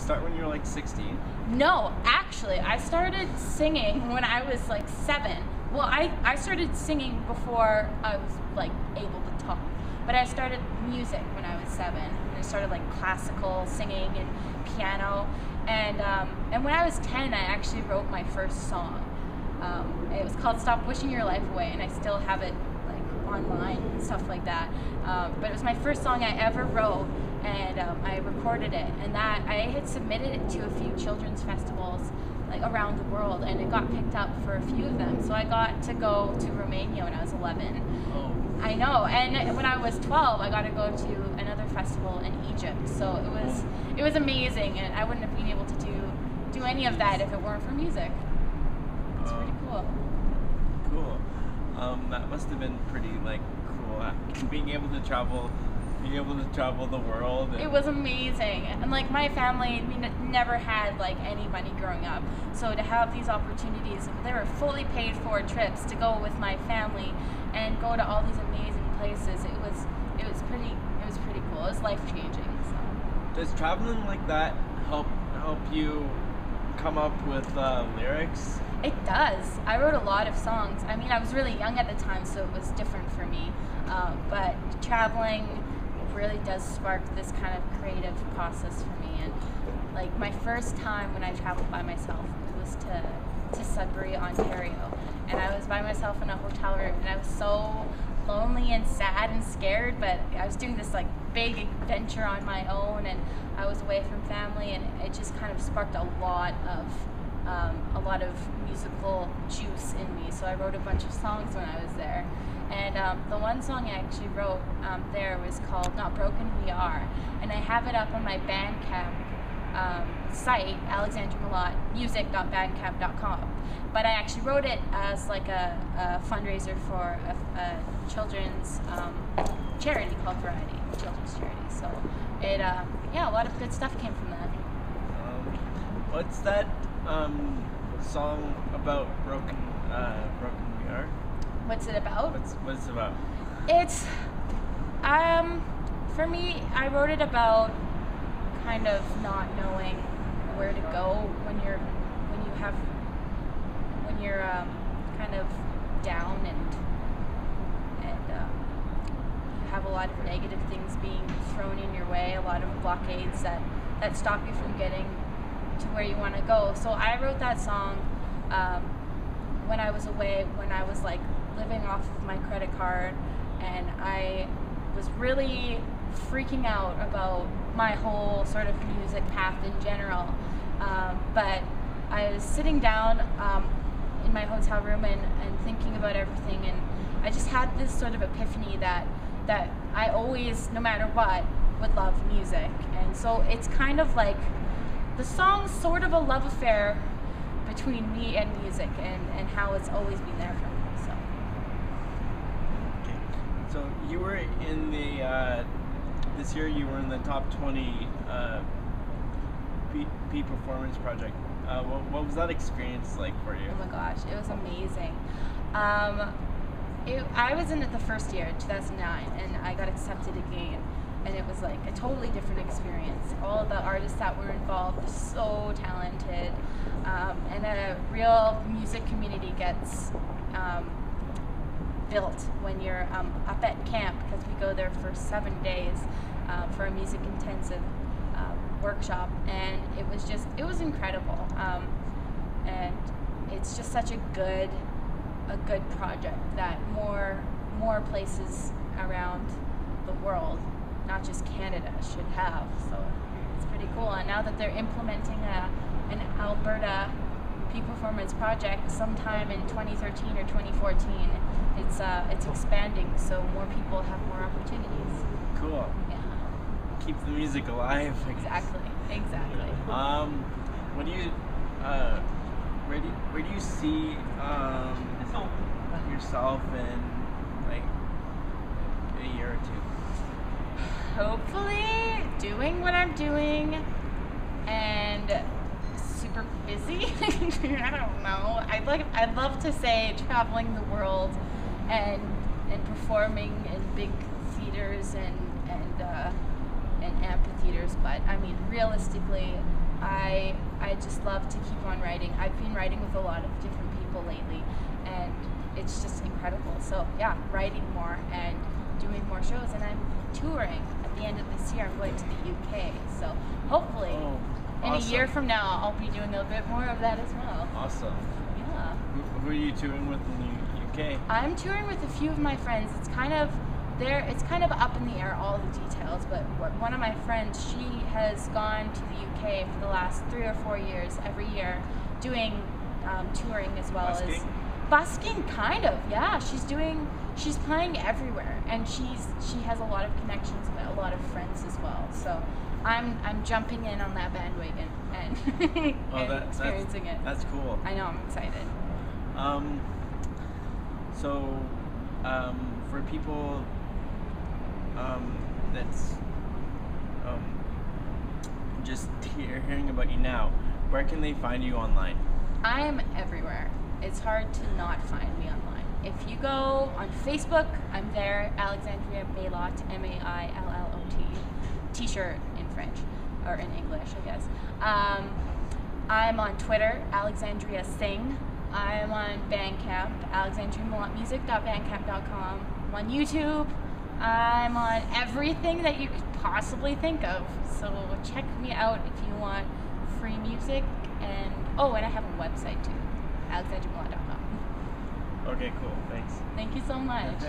start when you were like 16? No, actually, I started singing when I was like 7. Well, I started singing before I was like able to talk. But I started music when I was 7. And I started like classical singing and piano. And when I was 10, I actually wrote my first song. It was called "Stop Wishing Your Life Away," and I still have it like online and stuff like that. But it was my first song I ever wrote, and I recorded it. And that I had submitted it to a few children's festivals like around the world, and it got picked up for a few of them. So I got to go to Romania when I was 11. Oh. I know, and when I was 12, I got to go to another festival in Egypt. So it was amazing, and I wouldn't have been able to do any of that if it weren't for music. It's pretty cool. Cool. That must have been pretty like cool. Being able to travel the world. It was amazing, and like my family, we never had like any money growing up, so to have these opportunities, they were fully paid for trips to go with my family and go to all these amazing places. It was pretty cool. It was life changing. So. Does traveling like that help you come up with lyrics? It does. I wrote a lot of songs. I mean, I was really young at the time, so it was different for me. But traveling really does spark this kind of creative process for me. And like my first time when I traveled by myself, it was to Sudbury, Ontario. And I was by myself in a hotel room, and I was so lonely and sad and scared, but I was doing this like big adventure on my own, and I was away from family, and it just kind of sparked a lot of musical juice in me. So I wrote a bunch of songs when I was there, and the one song I actually wrote there was called "Not Broken We Are," and I have it up on my Bandcamp site, Alexandria Maillot music.bandcamp.com. But I actually wrote it as like a fundraiser for a children's charity called Variety, children's charity. So it, a lot of good stuff came from that. What's that song about? Broken We Are? What's it about? What's it about? It's for me, I wrote it about kind of not knowing where to go when you're kind of down and you have a lot of negative things being thrown in your way, a lot of blockades that stop you from getting to where you want to go. So I wrote that song when I was away, when I was like living off of my credit card, and I was really freaking out about my whole sort of music path in general. But I was sitting down in my hotel room and thinking about everything, and I just had this sort of epiphany that I always, no matter what, would love music. And so it's kind of like the song's sort of a love affair between me and music, and how it's always been there for me. So you were in the this year you were in the top 20 P Performance Project. What was that experience like for you? Oh my gosh, it was amazing. I was in it the first year, 2009, and I got accepted again, and it was like a totally different experience. All of the artists that were involved were so talented, and a real music community gets built when you're up at camp, because we go there for 7 days for a music intensive workshop, and it was incredible, and it's just such a good project that more places around the world, not just Canada, should have. So it's pretty cool. And now that they're implementing an Alberta P Performance project sometime in 2013 or 2014, it's expanding, so more people have more opportunities. Cool. Yeah. Keep the music alive. Exactly. What do you where do you see yourself in like a year or two? Hopefully doing what I'm doing and super busy. I don't know. I'd love to say traveling the world and performing in big theaters and amphitheaters, but I mean realistically I just love to keep on writing. I've been writing with a lot of different people lately, and it's just incredible. So yeah, writing more and doing more shows, and I'm touring at the end of this year. I'm going to the UK, so hopefully in a year from now I'll be doing a bit more of that as well. Awesome. Yeah. Who are you touring with in the UK? I'm touring with a few of my friends. It's kind of up in the air, all the details, but one of my friends, she has gone to the UK for the last 3 or 4 years, every year, doing touring as well as busking, kind of. Yeah, she's playing everywhere, and she has a lot of connections and a lot of friends as well. So I'm jumping in on that bandwagon and, and experiencing it. That's cool. I know, I'm excited. For people that's just hearing about you now, where can they find you online? I am everywhere. It's hard to not find me online. If you go on Facebook, I'm there, Alexandria Maillot, Maillot, t-shirt in French, or in English, I guess. I'm on Twitter, Alexandria Sing. I'm on Bandcamp, alexandriamillotmusic.bandcamp.com. I'm on YouTube. I'm on everything that you could possibly think of. So check me out if you want free music. And I have a website too, alexandriamillot.com. Okay, cool. Thanks. Thank you so much.